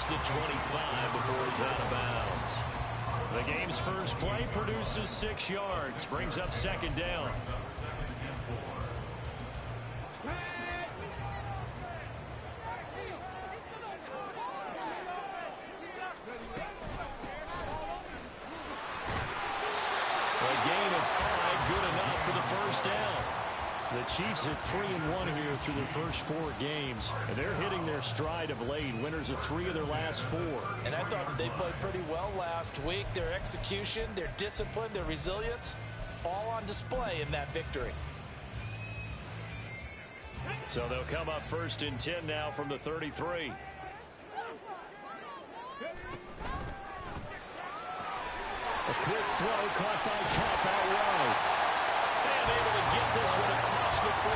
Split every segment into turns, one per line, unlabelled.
across the 25 before he's out of bounds. The game's first play produces 6 yards, brings up second down. A gain of 5, good enough for the first down. The Chiefs are 3-1 here through their first 4 games, and they're hitting their stride of late. Winners of 3 of their last 4.
And I thought that they played pretty well last week. Their execution, their discipline, their resilience, all on display in that victory.
So they'll come up first and 10 now from the 33. A quick throw caught by Cup out wide. And able to get this one across the 45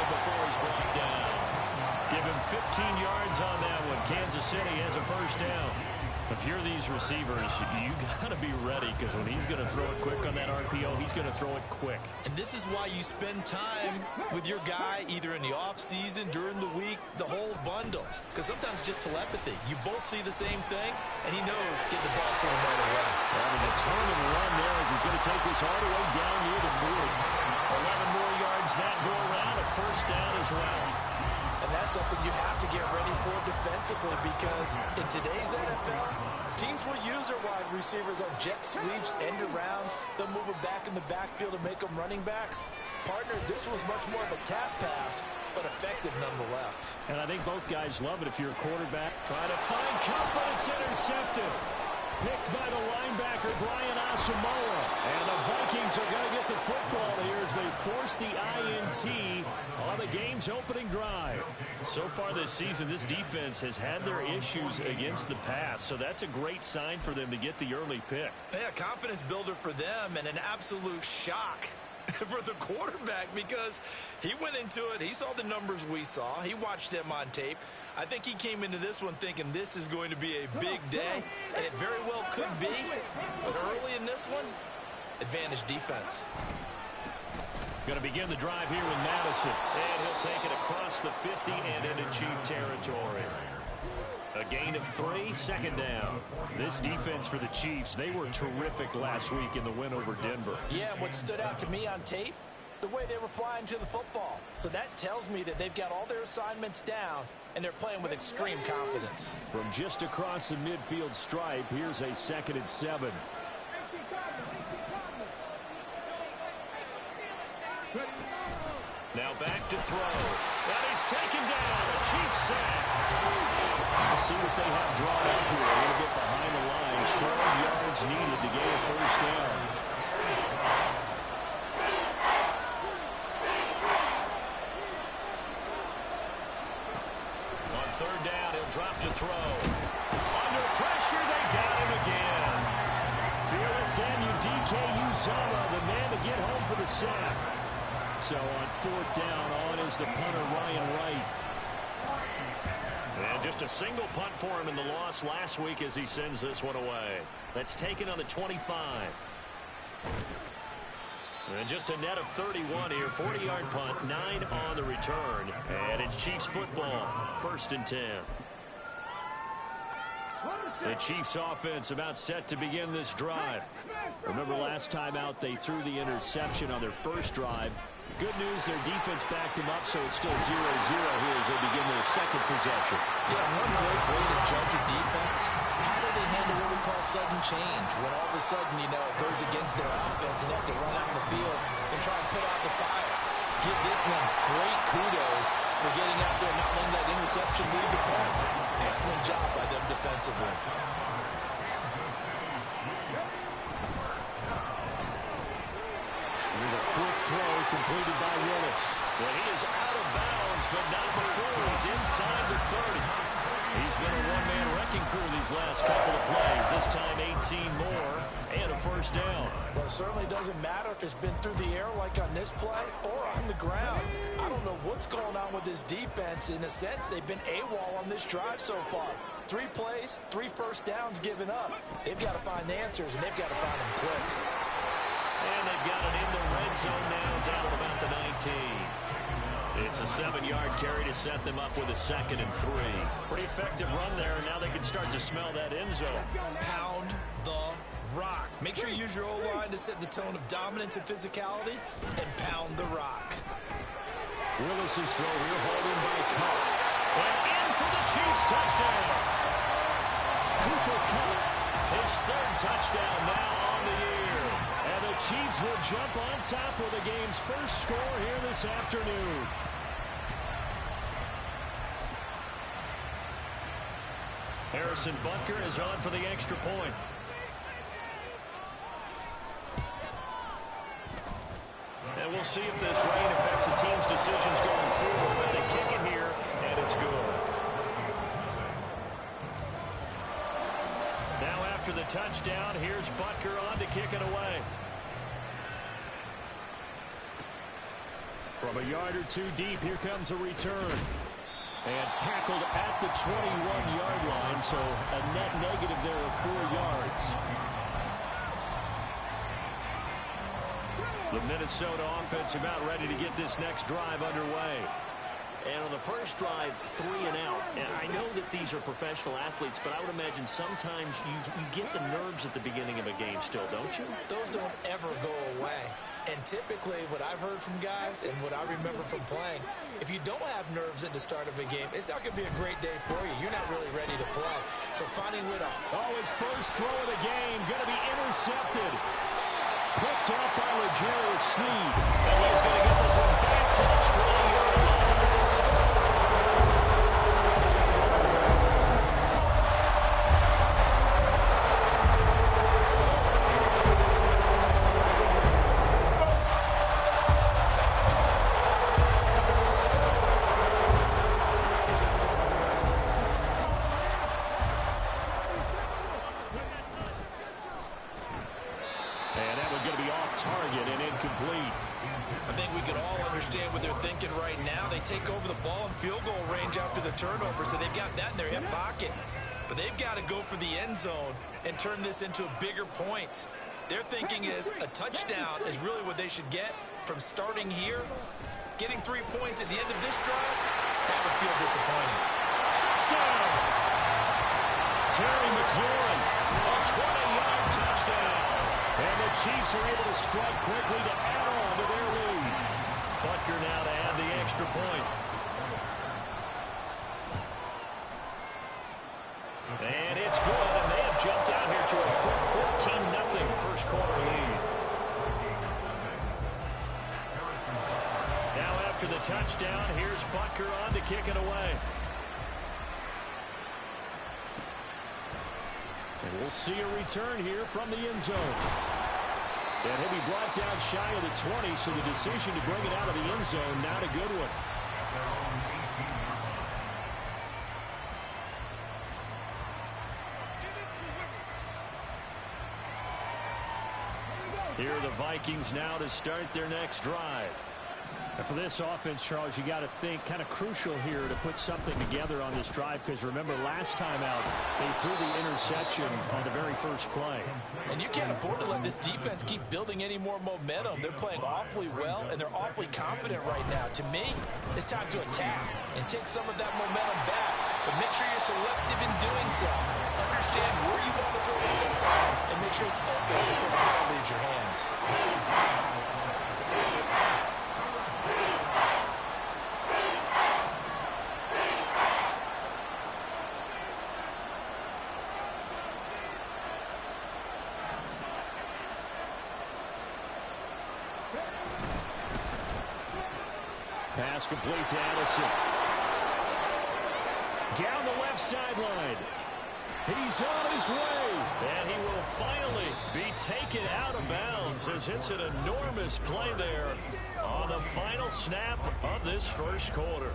before he's brought down. Give him 15 yards on that one. Kansas City has a first down. If you're these receivers, you got to be ready, because when he's going to throw it quick on that RPO, he's going to throw it quick.
And this is why you spend time with your guy either in the offseason, during the week, the whole bundle. Because sometimes it's just telepathy. You both see the same thing, and he knows get the ball to him right away.
Having a turn and run there as he's going to take this all the way down near the 40. 11 more yards that go around, a first down as well.
And that's something you have to get ready for defensively, because in today's NFL, teams will use their wide receivers on jet sweeps, end arounds. They'll move them back in the backfield to make them running backs. Partner, this was much more of a tap pass, but effective nonetheless.
And I think both guys love it if you're a quarterback. Trying to find Cup, but it's intercepted. Picked by the linebacker, Brian Asamoah. And the Vikings are going to get the football here as they force the INT on the game's opening drive. So far this season, this defense has had their issues against the pass, so that's a great sign for them to get the early pick.
Yeah, confidence builder for them, and an absolute shock for the quarterback, because he went into it, he saw the numbers we saw, he watched them on tape. I think he came into this one thinking this is going to be a big day, and it very well could be. But early in this one, advantage defense.
Going to begin the drive here with Madison. And he'll take it across the 50 and into Chief territory. A gain of 3, second down. This defense for the Chiefs, they were terrific last week in the win over Denver.
Yeah, what stood out to me on tape, the way they were flying to the football. So that tells me that they've got all their assignments down, and they're playing with extreme confidence.
From just across the midfield stripe, here's a 2nd and 7. Now back to throw. And he's taken down. A Chiefs sack. We'll see what they have drawn up here. A little bit behind the line. 12 yards needed to gain a first down. On 3rd down, he'll drop to throw. Under pressure, they got him again. Felix Anudike-Uzomah, the man to get home for the sack. So on 4th down, on is the punter, Ryan Wright. And just a single punt for him in the loss last week as he sends this one away. That's taken on the 25. And just a net of 31 here. 40-yard punt, 9 on the return. And it's Chiefs football, 1st and 10. The Chiefs offense about set to begin this drive. Remember last time out they threw the interception on their first drive. Good news, their defense backed them up, so it's still 0-0 here as they begin their 2nd possession.
Yeah, one great way to judge a defense. How do they handle what we call sudden change? When all of a sudden, you know, it goes against their offense and they have to run out in the field and try and put out the fire. Give this one great kudos for getting out there and not letting that interception lead the point. Excellent job by them defensively.
Here's a quick throw completed by Willis. Well, he is out of bounds, but not before he's inside the 30. He's been a one-man wrecking crew these last couple of plays. This time 18 more and a first down.
Well, it certainly doesn't matter if it's been through the air like on this play or on the ground. I don't know what's going on with this defense. In a sense, they've been AWOL on this drive so far. 3 plays, 3 first downs given up. They've got to find answers, and they've got to find them quick.
And they've got it in the red zone now, down at about the 19. It's a 7-yard carry to set them up with a 2nd and 3. Pretty effective run there, and now they can start to smell that end zone.
Pound the rock. Make sure you use your O-line to set the tone of dominance and physicality, and pound the rock.
Willis's throw here, holding by Cup. And in for the Chiefs touchdown. Cooper Cup, his 3rd touchdown now on the year. And the Chiefs will jump on top with the game's first score here this afternoon. Harrison Butker is on for the extra point. And we'll see if this rain affects the team's decisions going forward. But they kick it here, and it's good. Now after the touchdown, here's Butker on to kick it away. From a yard or 2 deep, here comes a return. And tackled at the 21-yard line, so a net negative there of 4 yards. The Minnesota offense about ready to get this next drive underway. And on the first drive, 3 and out. And I know that these are professional athletes, but I would imagine sometimes you get the nerves at the beginning of a game still, don't you?
Those don't ever go away. And typically, what I've heard from guys and what I remember from playing, if you don't have nerves at the start of a game, it's not going to be a great day for you. You're not really ready to play. So finding a way to...
Oh, his first throw of the game going to be intercepted. Picked up by L'Jarius Sneed. And he's going to get this one back to the 20-yard line. Target and incomplete.
I think we can all understand what they're thinking right now. They take over the ball in field goal range after the turnover, so they've got that in their hip pocket. But they've got to go for the end zone and turn this into bigger points. Their thinking is a touchdown is really what they should get from starting here. Getting 3 points at the end of this drive, that would feel disappointing.
Touchdown! Terry McLaurin, a 20-yard touchdown. And the Chiefs are able to strike quickly to add on to their lead. Butker now to add the extra point. And it's good, and they have jumped out here to a quick 14-0 first quarter lead. Now after the touchdown, here's Butker on to kick it away. And we'll see a return here from the end zone. And he'll be brought down shy of the 20, so the decision to bring it out of the end zone, not a good one. Here are the Vikings now to start their next drive. And for this offense, Charles, you got to think kind of crucial here to put something together on this drive, because remember last time out they threw the interception on the very first play.
And you can't afford to let this defense keep building any more momentum. They're playing awfully well, and they're awfully confident right now. To me, it's time to attack and take some of that momentum back. But make sure you're selective in doing so. Understand where you want to throw the football, and make sure it's open before the ball leaves your hands.
Pass complete to Addison. Down the left sideline. He's on his way. And he will finally be taken out of bounds as it's an enormous play there on the final snap of this first quarter.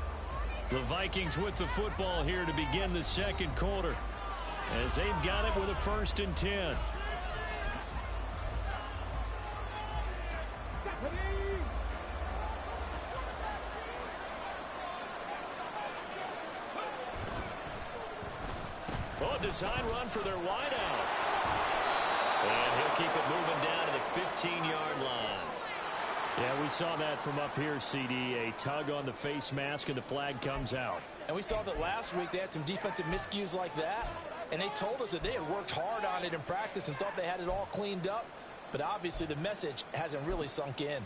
The Vikings with the football here to begin the second quarter, as they've got it with a 1st and 10. Design run for their wideout. And he'll keep it moving down to the 15-yard line. Yeah, we saw that from up here, CD. A tug on the face mask, and the flag comes out.
And we saw that last week they had some defensive miscues like that, and they told us that they had worked hard on it in practice and thought they had it all cleaned up, but obviously the message hasn't really sunk in.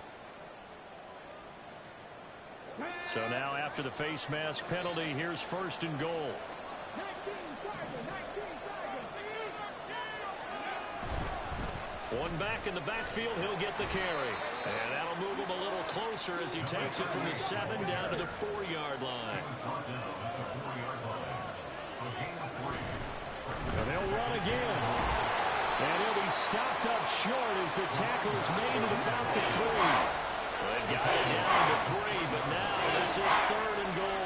So now after the face mask penalty, here's 1st and goal. One back in the backfield, he'll get the carry. And that'll move him a little closer as he takes it from the 7 down to the 4-yard line. And they'll run again. And he'll be stopped up short as the tackle is made at about the 3. They've got it down to 3, but now this is 3rd and goal.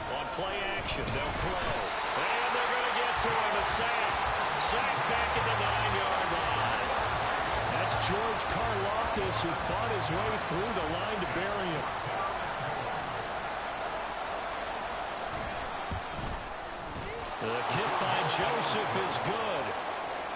On play action, they'll throw. And they're going to get to him. A sack. Sack back at the 9-yard line. That's George Karlaftis who fought his way through the line to bury him. The kick by Joseph is good.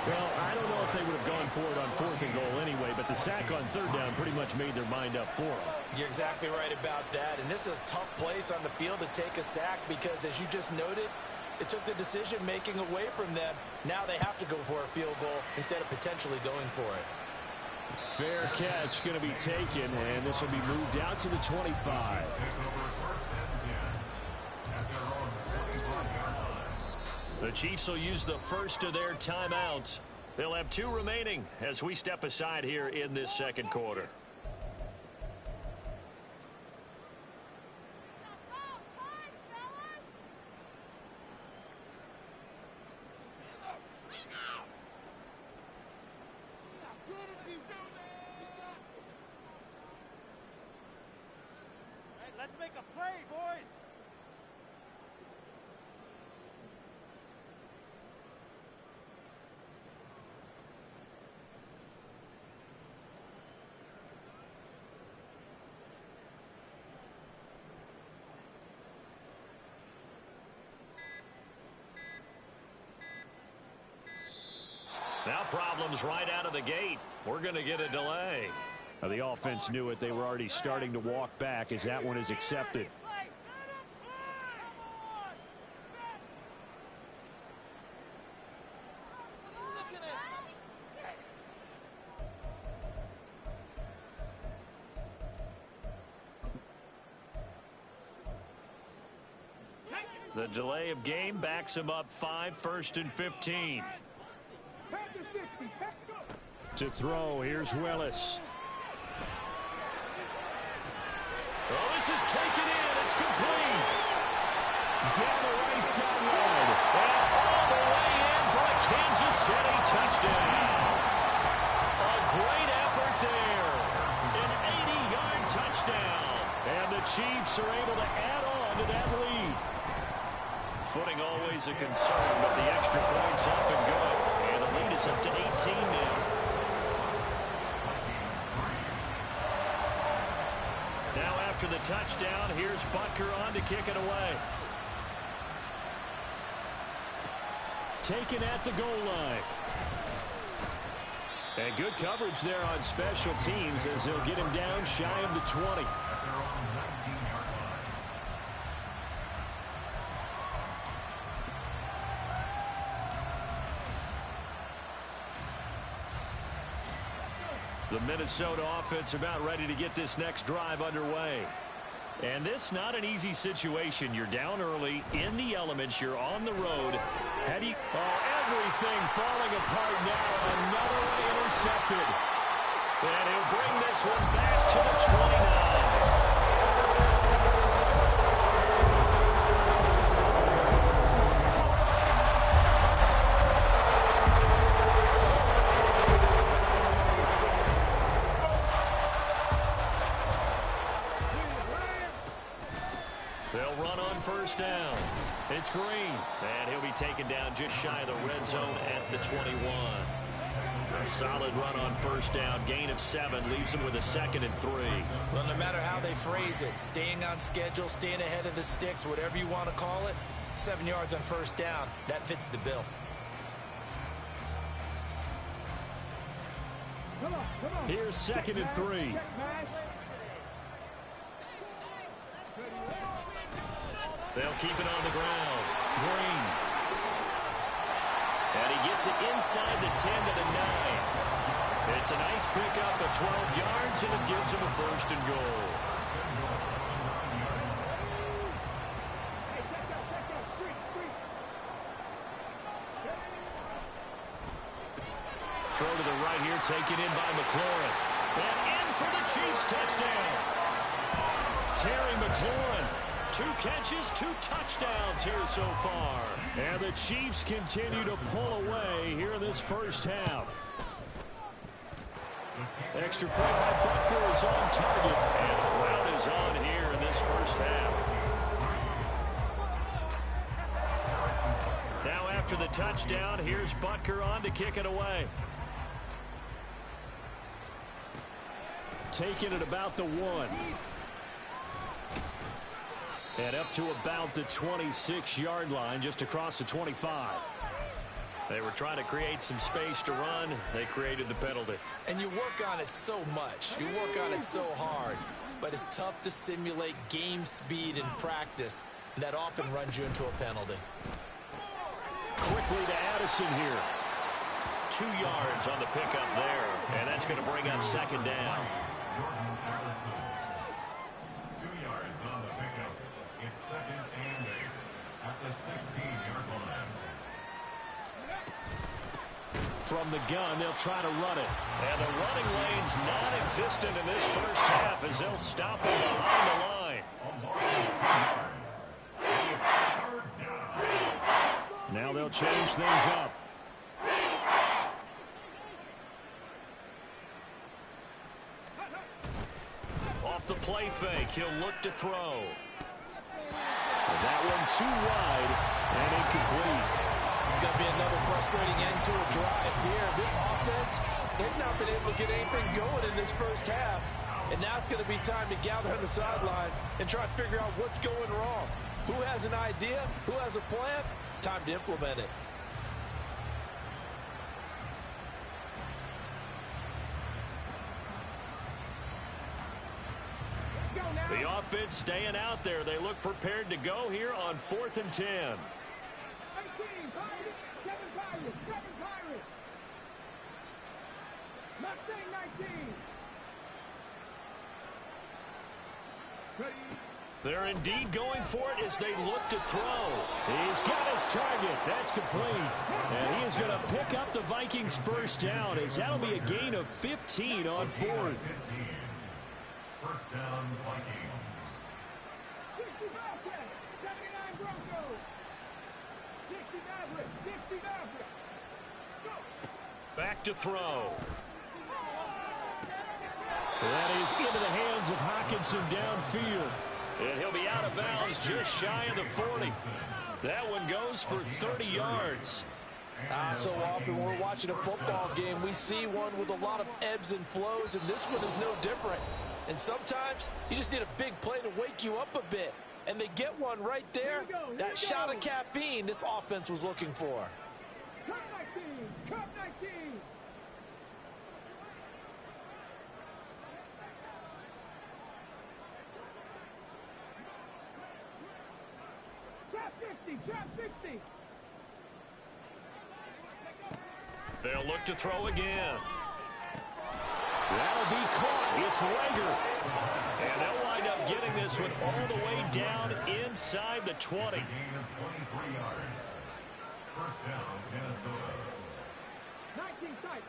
Well, I don't know if they would have gone for it on 4th and goal anyway, but the sack on 3rd down pretty much made their mind up for them.
You're exactly right about that, and this is a tough place on the field to take a sack because, as you just noted, it took the decision-making away from them. Now they have to go for a field goal instead of potentially going for it.
Fair catch going to be taken, and this will be moved out to the 25. The Chiefs will use the first of their timeouts. They'll have 2 remaining as we step aside here in this 2nd quarter.
Let's make a play, boys.
Now problems right out of the gate. We're going to get a delay. Now, the offense knew it. They were already starting to walk back as that one is accepted. The delay of game backs him up 5, 1st and 15. To throw, here's Willis. Oh, this is taken in. It's complete. Down the right sideline. And all the way in for a Kansas City touchdown. A great effort there. An 80-yard touchdown. And the Chiefs are able to add on to that lead. Footing always a concern, but the extra point's up and good. And the lead is up to 18 now. Now after the touchdown, here's Butker on to kick it away. Taken at the goal line. And good coverage there on special teams as they'll get him down shy of the 20. The Minnesota offense about ready to get this next drive underway. And this not an easy situation. You're down early, in the elements, you're on the road. How do you... Oh, everything falling apart now. Another way intercepted. And he'll bring this one back to the 29. They'll run on first down. It's Green. And he'll be taken down just shy of the red zone at the 21. Solid run on first down. Gain of 7 leaves them with a 2nd and 3.
Well, no matter how they phrase it, staying on schedule, staying ahead of the sticks, whatever you want to call it, 7 yards on first down, that fits the bill.
Here's 2nd and 3. They'll keep it on the ground. Green. And he gets it inside the 10 to the 9. It's a nice pickup of 12 yards, and it gives him a 1st and goal. Throw to the right here, taken in by McLaurin. And in for the Chiefs touchdown. Terry McLaurin. 2 catches, 2 touchdowns here so far. And the Chiefs continue to pull away here in this first half. Extra point by Butker is on target. And the rout is on here in this first half. Now after the touchdown, here's Butker on to kick it away. Taking it about the 1. And up to about the 26-yard line, just across the 25. They were trying to create some space to run. They created the penalty.
And you work on it so much. You work on it so hard. But it's tough to simulate game speed in practice. That often runs you into a penalty.
Quickly to Addison here. 2 yards on the pickup there. And that's going to bring up 2nd down.
2 yards on the pickup. It's 2nd and 8 at the 16-yard line.
From the gun, they'll try to run it. And the running lane's non-existent in this first half as they'll stop him behind the line. Now they'll change things up. Off the play fake, he'll look to throw. That one too wide and incomplete.
It's going to be another frustrating end to a drive here. This offense, they've not been able to get anything going in this first half. And now it's going to be time to gather on the sidelines and try to figure out what's going wrong. Who has an idea? Who has a plan? Time to implement it.
The offense staying out there. They look prepared to go here on 4th and 10. They're indeed going for it as they look to throw. He's got his target. That's complete. And he is going to pick up the Vikings' first down as that'll be a gain of 15 on 4th.
First down, Vikings.
Back to throw. That is into the hands of Hockenson downfield. And he'll be out of bounds just shy of the 40. That one goes for 30 yards.
So often when we're watching a football game, we see one with a lot of ebbs and flows, and this one is no different. And sometimes you just need a big play to wake you up a bit. And they get one right there. That shot of caffeine this offense was looking for.
Cup 19. Trap 50.
They'll look to throw again. That'll be caught. It's Rager. And they'll wind up getting this one all the way down inside the 20.
Gain of 23 yards. First down, Minnesota.
19 tight.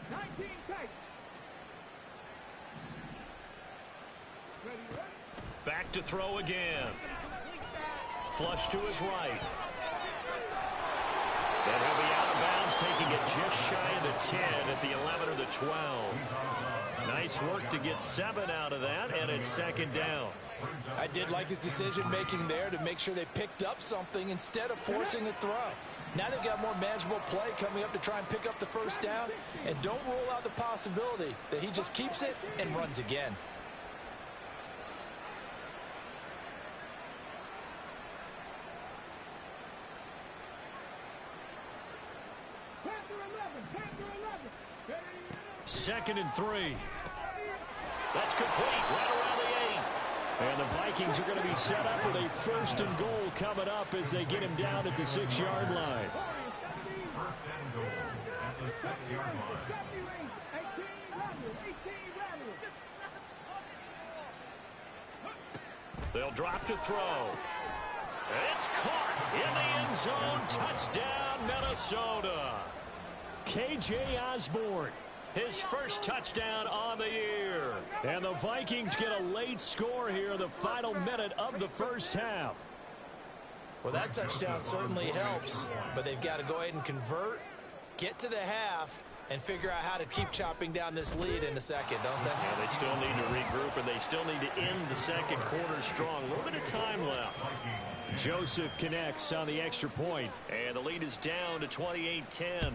Back to throw again. Flush to his right. And he'll be out of bounds, taking it just shy of the 10 at the 11 or the 12. Nice work to get 7 out of that, and it's 2nd down.
I did like his decision-making there to make sure they picked up something instead of forcing a throw. Now they've got more manageable play coming up to try and pick up the first down. And don't rule out the possibility that he just keeps it and runs again.
Second and 3. That's complete right around the 8. And the Vikings are going to be set up with a 1st and goal coming up as they get him down at the 6-yard line.
1st and goal at the 6-yard line.
They'll drop to throw. It's caught in the end zone. Touchdown, Minnesota. K.J. Osborne, his first touchdown on the year. And the Vikings get a late score here in the final minute of the first half.
Well, that touchdown certainly helps, but they've got to go ahead and convert, get to the half, and figure out how to keep chopping down this lead in the second, don't they?
Yeah, they still need to regroup, and they still need to end the second quarter strong. A little bit of time left. Joseph connects on the extra point, and the lead is down to 28-10.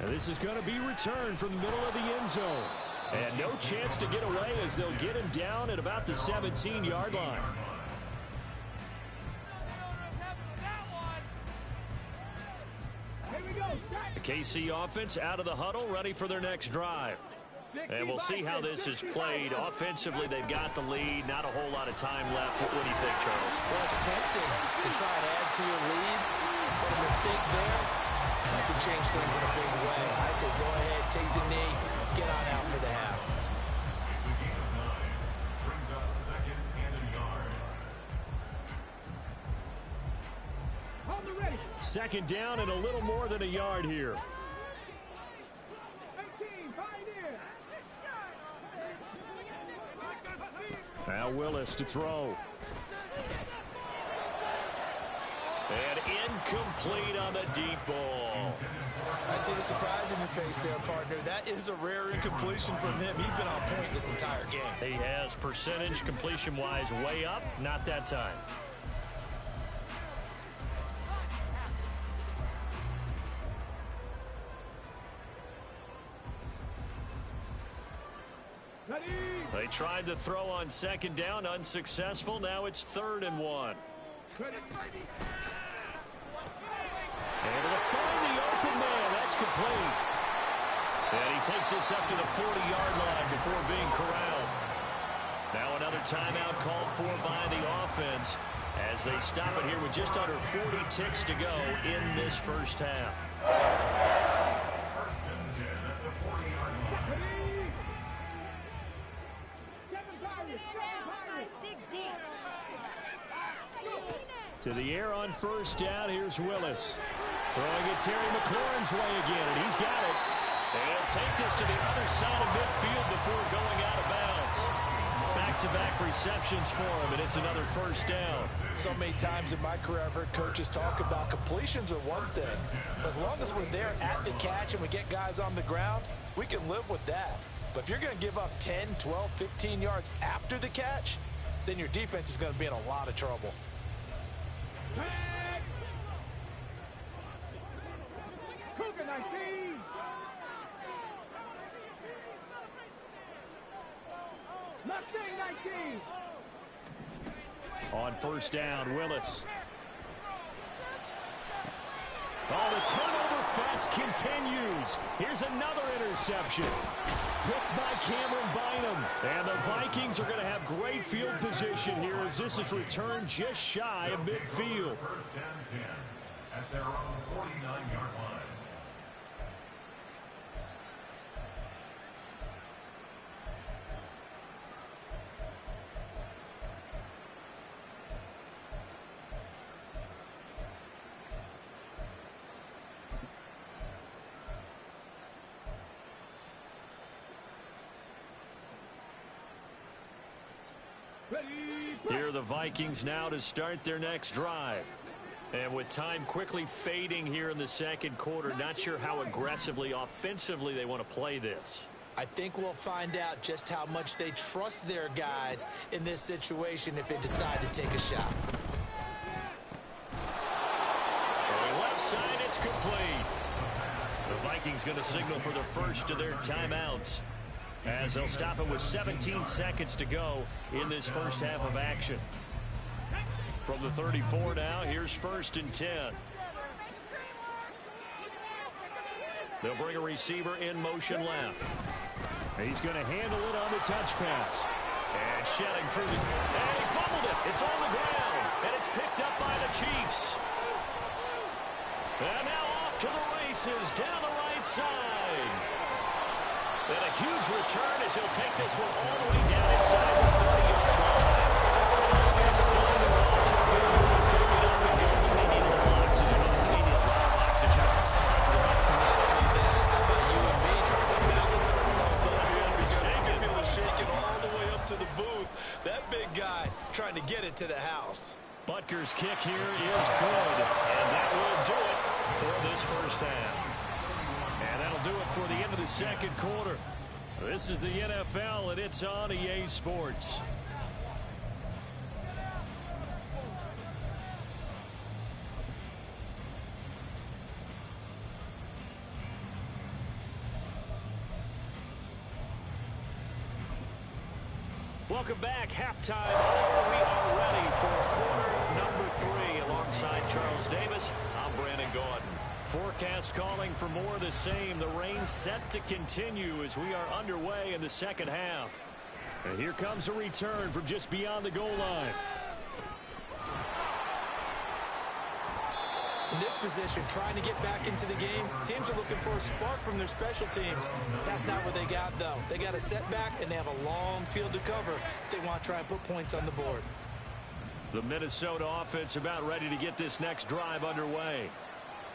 And this is going to be returned from the middle of the end zone. And no chance to get away as they'll get him down at about the 17-yard line. The KC offense out of the huddle, ready for their next drive. And we'll see how this is played. Offensively, they've got the lead. Not a whole lot of time left. What do you think, Charles?
Well, it's tempting to try and add to your lead, but a mistake there, that could change things in a big way. I say go ahead, take the knee, get on out for the half.
It's a gain of 9. Brings up 2nd and a yard.
Hold the ready.
Second down and a little more than a yard here.
18, pioneer.
Now Willis to throw. And incomplete on the deep ball.
I see the surprise in your face there, partner. That is a rare incompletion from him. He's been on point this entire game.
He has percentage completion-wise way up. Not that time.
Ready.
They tried to throw on second down, unsuccessful. Now it's 3rd and 1.
Ready.
Able to find the open man. That's complete. And he takes this up to the 40-yard line before being corralled. Now another timeout called for by the offense as they stop it here with just under 40 ticks to go in this first half.
1st and 10 at the 40-yard line.
Ready. 7 pirates. 7 pirates.
To the air on first down. Here's Willis. Throwing it Terry McLaurin's way again, and he's got it. They'll take this to the other side of midfield before going out of bounds. Back-to-back receptions for him, and it's another first down.
So many times in my career I've heard coaches talk about completions are one thing. But as long as we're there at the catch and we get guys on the ground, we can live with that. But if you're going to give up 10, 12, 15 yards after the catch, then your defense is going to be in a lot of trouble.
Cougar 19. Mustang 19.
On first down, Willis. Oh, the turnover fest continues. Here's another interception. Picked by Cameron Bynum. And the Vikings are going to have great field position here as this is returned just shy of midfield.
1st and 10 at their own 49-yard line.
Here are the Vikings now to start their next drive. And with time quickly fading here in the second quarter, not sure how aggressively, offensively they want to play this.
I think we'll find out just how much they trust their guys in this situation if they decide to take a shot.
Throwing left side, it's complete. The Vikings going to signal for the first of their timeouts, as they'll stop it with 17 seconds to go in this first half of action. From the 34 now, here's 1st and 10. They'll bring a receiver in motion left. He's going to handle it on the touch pass. And shedding through the... And he fumbled it. It's on the ground. And it's picked up by the Chiefs. And now off to the races down the right side. And a huge return as he'll take this one all the way down inside the 30-yard line. It's fun to watch him pick it up and go. They need a little oxygen. They need a lot of oxygen.
Shaking all the way up to the booth. That big guy trying to get it to the house.
Butker's kick here is good, and that will do it for this first half. And that'll do it for the end of the second quarter. This is the NFL, and it's on EA Sports. Welcome back. Halftime. We are ready for quarter number 3. Alongside Charles Davis, I'm Brandon Gordon. Forecast calling for more of the same. The rain set to continue as we are underway in the second half. And here comes a return from just beyond the goal line.
In this position, trying to get back into the game, teams are looking for a spark from their special teams. That's not what they got, though. They got a setback, and they have a long field to cover if they want to try and put points on the board.
The Minnesota offense about ready to get this next drive underway.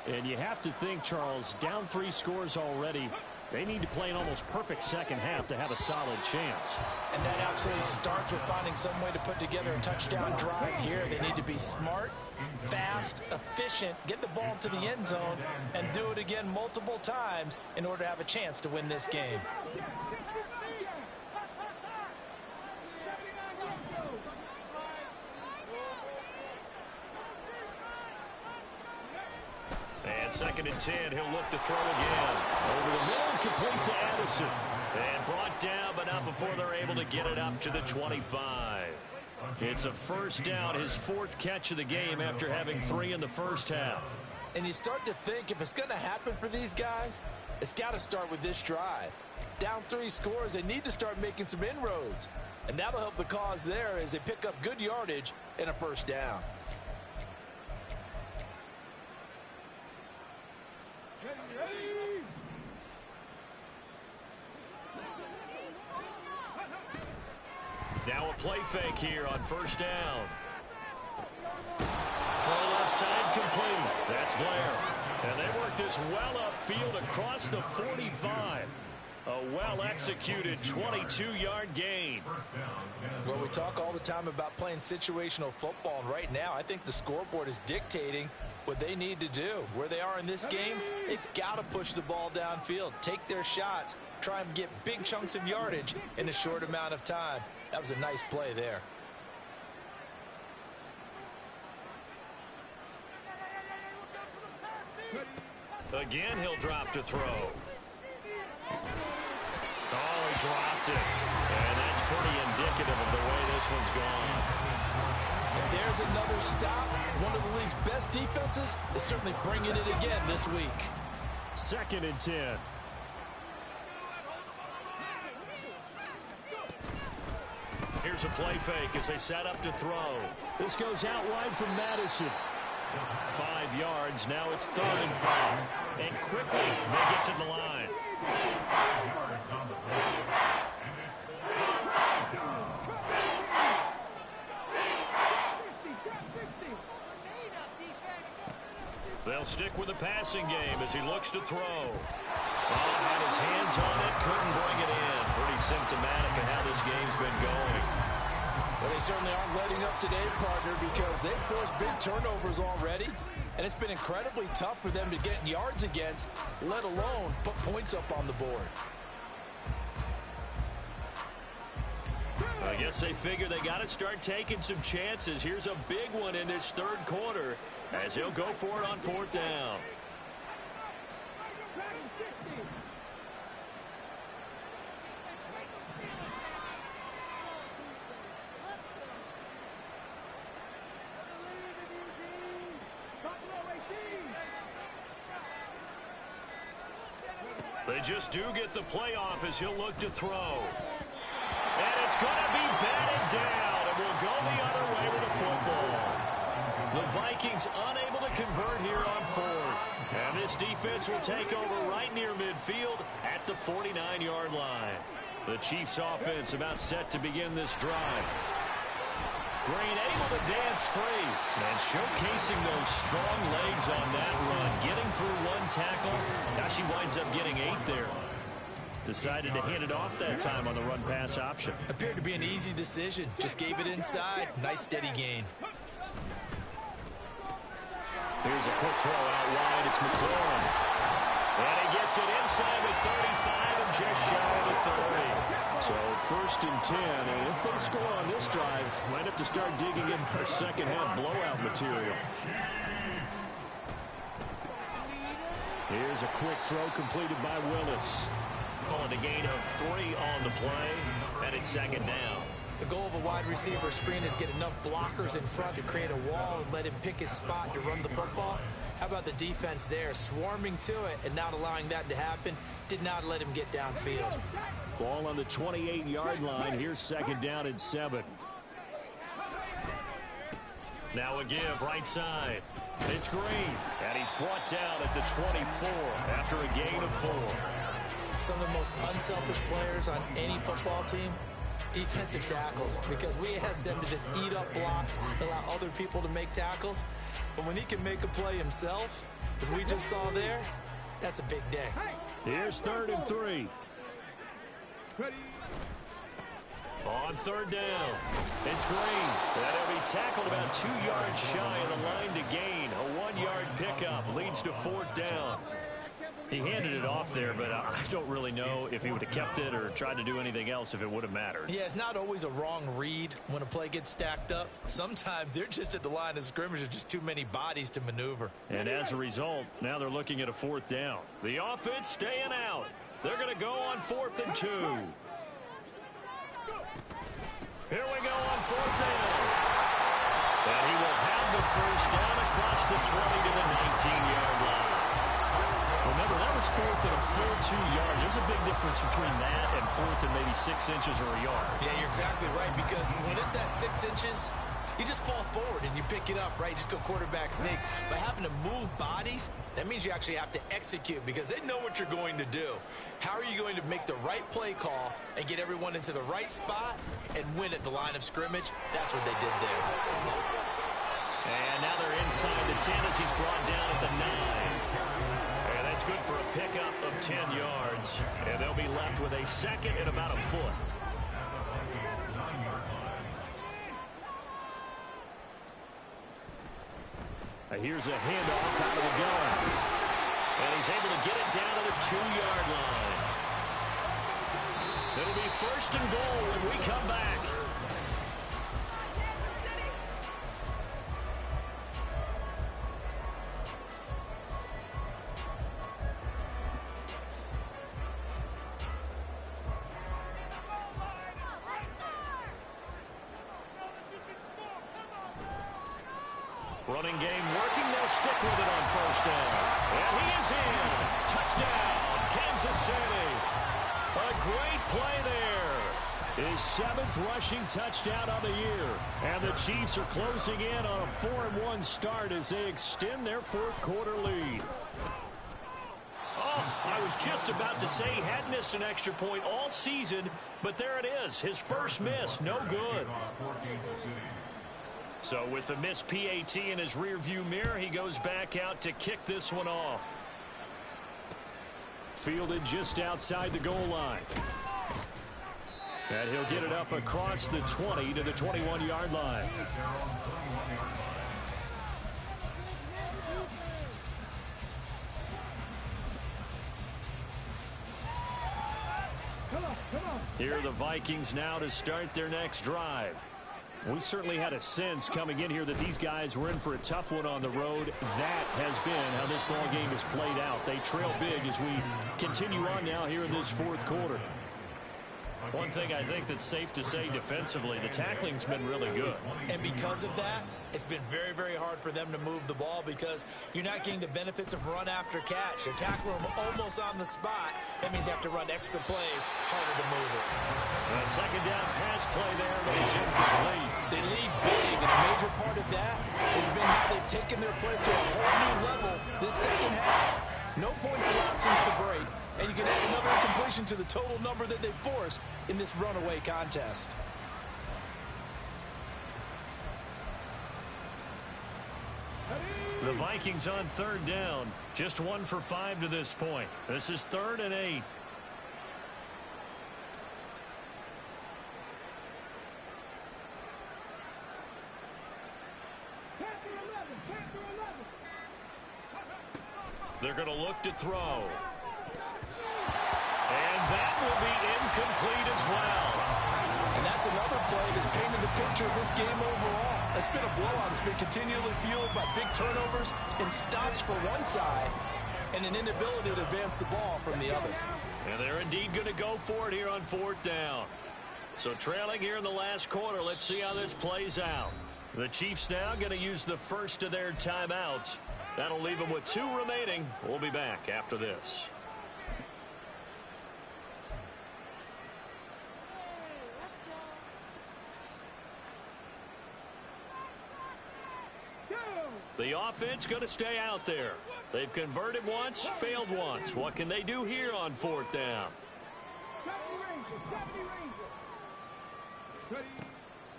And you have to think, Charles, down 3 scores already. They need to play an almost perfect second half to have a solid chance.
And that absolutely starts with finding some way to put together a touchdown drive here. They need to be smart, fast, efficient, get the ball to the end zone, and do it again multiple times in order to have a chance to win this game.
And 2nd and 10, he'll look to throw again. Over the middle, complete to Addison. And brought down, but not before they're able to get it up to the 25. It's a first down, his 4th catch of the game after having 3 in the first half.
And you start to think if it's going to happen for these guys, it's got to start with this drive. Down 3 scores, they need to start making some inroads. And that'll help the cause there as they pick up good yardage and a first down.
Now a play fake here on first down. Throw left side complete. That's Blair. And they work this well upfield across the 45. A well-executed 22-yard gain.
Well, we talk all the time about playing situational football, and right now I think the scoreboard is dictating what they need to do. Where they are in this game, they've got to push the ball downfield, take their shots, try and get big chunks of yardage in a short amount of time. That was a nice play there.
Again, he'll drop to throw. Oh, he dropped it. And that's pretty indicative of the way this one's gone.
And there's another stop. One of the league's best defenses is certainly bringing it again this week.
2nd and 10. Here's a play fake as they set up to throw. This goes out wide from Madison. 5 yards. Now it's 3rd and 5. And quickly they get to the line. They'll stick with the passing game as he looks to throw. Had his hands on it, couldn't bring it in. Pretty symptomatic of how this game's been going.
Well, they certainly aren't letting up today, partner, because they've forced big turnovers already, and it's been incredibly tough for them to get yards against, let alone put points up on the board.
I guess they figure they got to start taking some chances. Here's a big one in this third quarter as he'll go for it on fourth down. They just do get the playoff as he'll look to throw. And it's going to be batted down, and we'll go the other way with the football. The Vikings unable to convert here on fourth. And this defense will take over right near midfield at the 49-yard line. The Chiefs offense about set to begin this drive. Green able to dance free and showcasing those strong legs on that run. Getting through one tackle. Now she winds up getting 8 there. Decided to hand it off that time on the run-pass option.
Appeared to be an easy decision. Just gave it inside. Nice steady gain.
Here's a quick throw out wide. It's McLaurin. And he gets it inside the 35 and just shy of the 30. So first and 10, and if they score on this drive, might have to start digging in for second half blowout material. Here's a quick throw completed by Willis. Calling a gain of 3 on the play, and it's second down.
The goal of a wide receiver screen is get enough blockers in front to create a wall and let him pick his spot to run the football. How about the defense there, swarming to it and not allowing that to happen? Did not let him get downfield.
Ball on the 28-yard line. Here's second down and 7. Now a give right side. It's Green, and he's brought down at the 24 after a gain of 4.
Some of the most unselfish players on any football team, defensive tackles, because we ask them to just eat up blocks, allow other people to make tackles. But when he can make a play himself, as we just saw there, that's a big day.
Here's 3rd and 3. On 3rd down, it's Green. That'll be tackled about 2 yards shy of the line to gain. A 1-yard pickup leads to 4th down. He handed it off there, but I don't really know if he would have kept it or tried to do anything else if it would have mattered.
Yeah, it's not always a wrong read when a play gets stacked up. Sometimes they're just at the line of scrimmage. There's just too many bodies to maneuver.
And as a result, now they're looking at a 4th down. The offense staying out. They're going to go on 4th and 2. Here we go on 4th down. And he will have the first down across the 20 to the 19-yard line. Remember, that was 4th and a full 2 yards. There's a big difference between that and 4th and maybe 6 inches or a yard.
Yeah, you're exactly right, because when it's that 6 inches, you just fall forward and you pick it up, right? You just go quarterback sneak. But having to move bodies, that means you actually have to execute because they know what you're going to do. How are you going to make the right play call and get everyone into the right spot and win at the line of scrimmage? That's what they did there.
And now they're inside the 10 as he's brought down at the 9. And that's good for a pickup of 10 yards. And they'll be left with a 2nd and about a foot. Here's a handoff out of the gun. And he's able to get it down to the 2-yard line. It'll be 1st and goal when we come back. Running game working. They'll stick with it on 1st down. And he is in. Touchdown, Kansas City. A great play there. His 7th rushing touchdown of the year. And the Chiefs are closing in on a 4-1 start as they extend their 4th quarter lead. Oh, I was just about to say he had missed an extra point all season, but there it is. His first miss, no good. So with the missed PAT in his rearview mirror, he goes back out to kick this one off. Fielded just outside the goal line. And he'll get it up across the 20 to the 21-yard line.
Come on.
Here are the Vikings now to start their next drive. We certainly had a sense coming in here that these guys were in for a tough one on the road. That has been how this ball game has played out. They trail big as we continue on now here in this fourth quarter. One thing I think that's safe to say defensively, the tackling's been really good.
And because of that, it's been very, very hard for them to move the ball because you're not getting the benefits of run after catch. They're tackling them almost on the spot. That means you have to run extra plays, harder to move it.
A second down pass play there, but it's incomplete.
They lead big, and a major part of that has been how they've taken their play to a whole new level this second half. No points allowed since the break, and you can add another incompletion to the total number that they've forced in this runaway contest.
The Vikings on third down. Just 1 for 5 to this point. This is 3rd and 8. They're going to look to throw. And that will be incomplete as well.
And that's another play that's painted the picture of this game overall. It's been a blowout. It's been continually fueled by big turnovers and stops for one side and an inability to advance the ball from the other.
And they're indeed going to go for it here on 4th down. So trailing here in the last quarter, let's see how this plays out. The Chiefs now going to use the first of their timeouts. That'll leave them with 2 remaining. We'll be back after this. The offense going to stay out there. They've converted once, failed once. What can they do here on 4th down?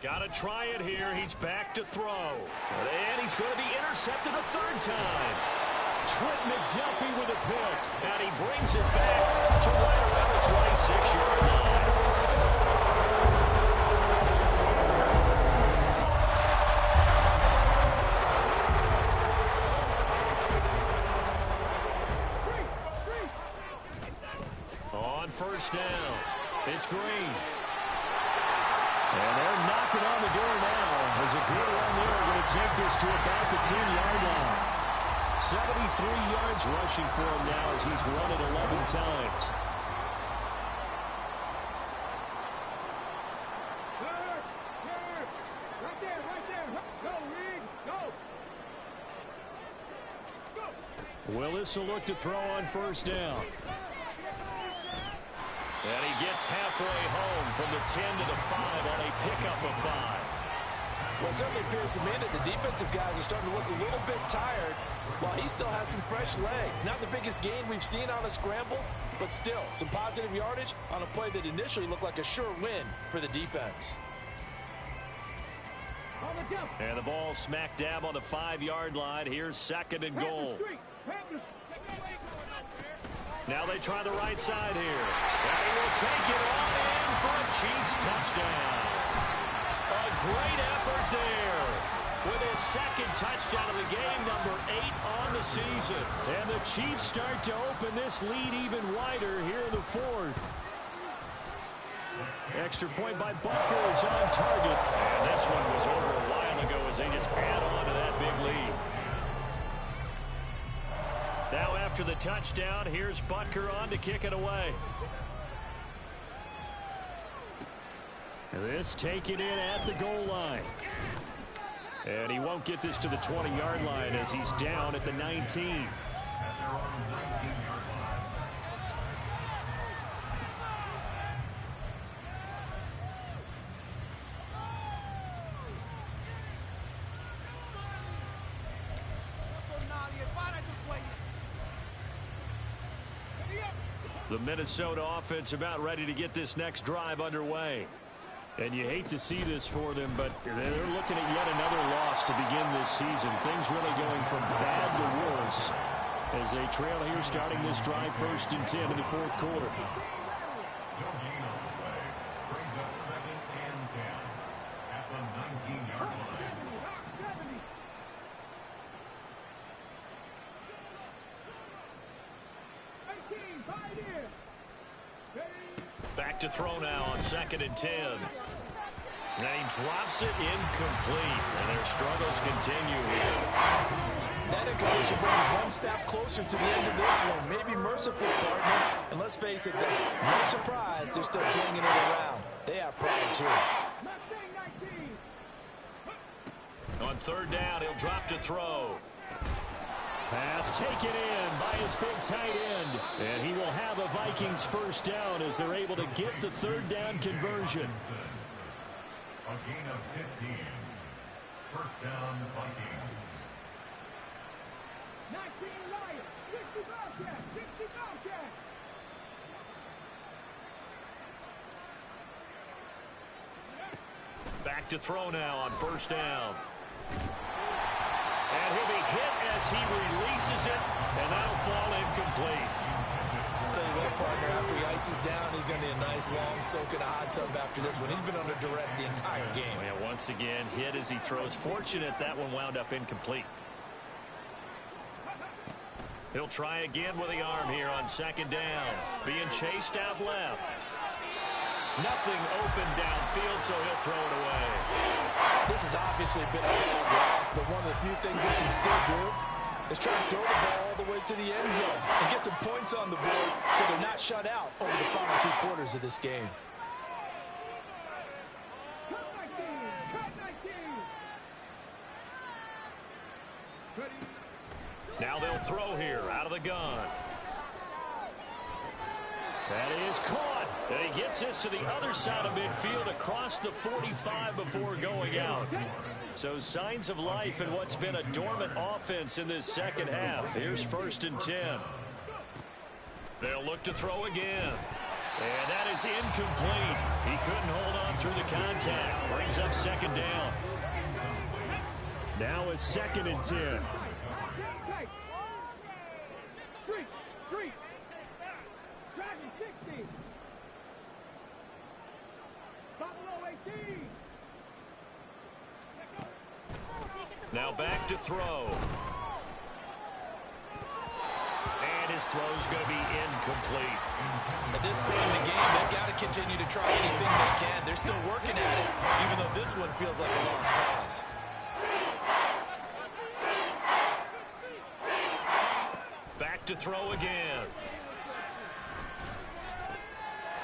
Got to try it here. He's back to throw. And he's going to be intercepted a 3rd time. Trent McDuffie with a pick. And he brings it back to right around the 26-yard line. On 1st down, it's Green. And they're knocking on the door now. There's a good run there. Going to take this to about the 10-yard line. 73 yards rushing for him now as he's run it 11 times.
Right there. Go, Reed. Go.
Willis will look to throw on 1st down. And he gets halfway home from the 10 to the 5 on a pickup of 5.
Well, it certainly appears to me that the defensive guys are starting to look a little bit tired while he still has some fresh legs. Not the biggest gain we've seen on a scramble, but still some positive yardage on a play that initially looked like a sure win for the defense.
And the ball smack dab on the 5-yard line. Here's 2nd and goal. Now they try the right side here. And he will take it on in for a Chiefs touchdown. A great effort there with his 2nd touchdown of the game, number 8 on the season. And the Chiefs start to open this lead even wider here in the 4th. Extra point by Butker is on target. And this one was over a while ago as they just add on to that big lead. Now after the touchdown, here's Butker on to kick it away. This taken in at the goal line. And he won't get this to the 20-yard line as he's down at the 19. The Minnesota offense about ready to get this next drive underway. And you hate to see this for them, but they're looking at yet another loss to begin this season. Things really going from bad to worse as they trail here starting this drive 1st and 10 in the 4th quarter.
No gain on the play. Brings up 2nd and 10 at the 19-yard line.
Back to throw now on 2nd and 10. And he drops it incomplete. And their struggles continue here.
That incompletion brings us one step closer to the end of this one. Maybe merciful, partner. And let's face it, no surprise, they're still flinging it around. They have pride, too.
On 3rd down, he'll drop to throw. Pass taken in by his big tight end. And he will have a Vikings 1st down as they're able to get the 3rd down conversion.
A gain of 15. 1st down, Vikings.
19 Lions, 60 Bobcats, 60 Bobcats.
Back to throw now on 1st down. And he'll be hit as he releases it, and that'll fall incomplete.
I'll tell you what, partner, after he ices down, he's going to be a nice, long soak in a hot tub after this one. He's been under duress the entire game.
Yeah, once again, hit as he throws. Fortunate that one wound up incomplete. He'll try again with the arm here on 2nd down. Being chased out left. Nothing open downfield, so he'll throw it away.
This has obviously been a bad loss, but one of the few things they can still do is try to throw the ball all the way to the end zone and get some points on the board so they're not shut out over the final 2 quarters of this game.
Cut 19, cut 19.
Now they'll throw here out of the gun. That is caught. And he gets this to the other side of midfield across the 45 before going out. So signs of life in what's been a dormant offense in this 2nd half. Here's 1st and 10. They'll look to throw again. And that is incomplete. He couldn't hold on through the contact. Brings up 2nd down. Now it's 2nd and 10.
Street. Dragon 60. Buffalo 18.
Now back to throw. And his throw's going to be incomplete.
At this point in the game, they've got to continue to try anything they can. They're still working at it, even though this one feels like a lost cause.
Back to throw again.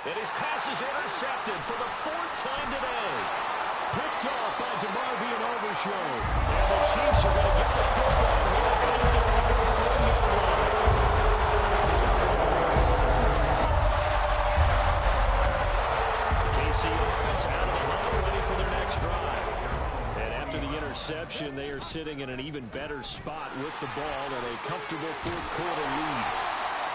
And his pass is intercepted for the 4th time today. Picked off by DeMarvion Overshow. And the Chiefs are going to get the football here at their own 40-yard line. KC offense out of the huddle, ready for their next drive. And after the interception, they are sitting in an even better spot with the ball and a comfortable 4th quarter lead.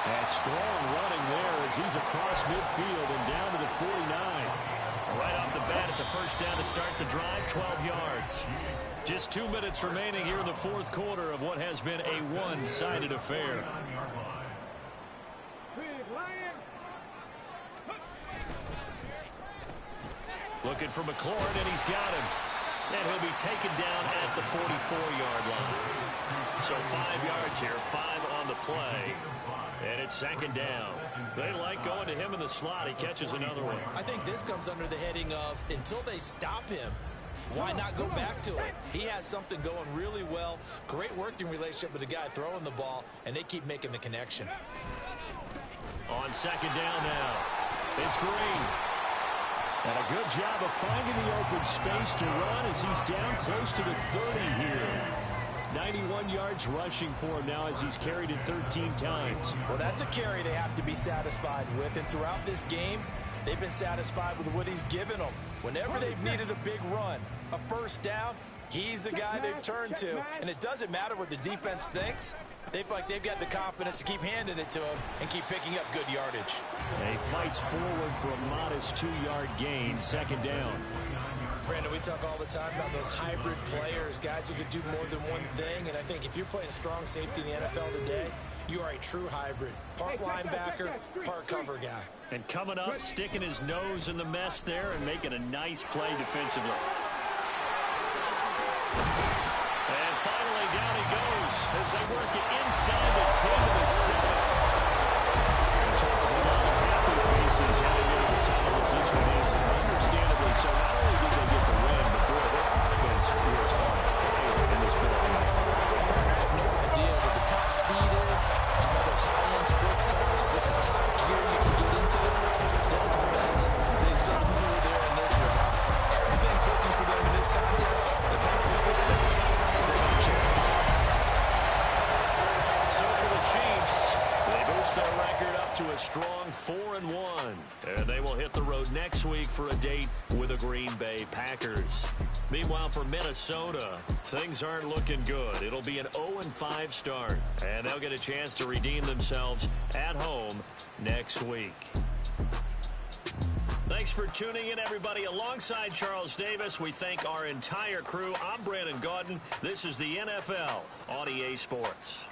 And strong running there as he's across midfield and down to the 49. Right off the bat, it's a 1st down to start the drive, 12 yards. Just 2 minutes remaining here in the 4th quarter of what has been a one-sided affair. Looking for McLaurin, and he's got him. And he'll be taken down at the 44-yard line. So 5 yards here, 5 on the play. And it's 2nd down. They like going to him in the slot. He catches another one.
I think this comes under the heading of until they stop him, why not go back to it? He has something going really well. Great working relationship with the guy throwing the ball, and they keep making the connection.
On 2nd down now, it's Green. And a good job of finding the open space to run as he's down close to the 30 here. 91 yards rushing for him now as he's carried it 13 times.
Well, that's a carry they have to be satisfied with. And throughout this game, they've been satisfied with what he's given them. Whenever they've needed a big run, a 1st down, he's the guy they've turned to. And it doesn't matter what the defense thinks. They feel like they've got the confidence to keep handing it to him and keep picking up good yardage.
And he fights forward for a modest 2-yard gain, 2nd down.
Brandon, we talk all the time about those hybrid players, guys who can do more than one thing. And I think if you're playing strong safety in the NFL today, you are a true hybrid. Part linebacker, part cover guy.
And coming up, sticking his nose in the mess there and making a nice play defensively. And finally, down he goes as they work it inside the 10 to the 7. Charles, a lot of happy faces heading into the week for a date with the Green Bay Packers. Meanwhile, for Minnesota, things aren't looking good. It'll be an 0-5 start, and they'll get a chance to redeem themselves at home next week. Thanks for tuning in, everybody. Alongside Charles Davis, we thank our entire crew. I'm Brandon Gaudin. This is the NFL on EA Sports.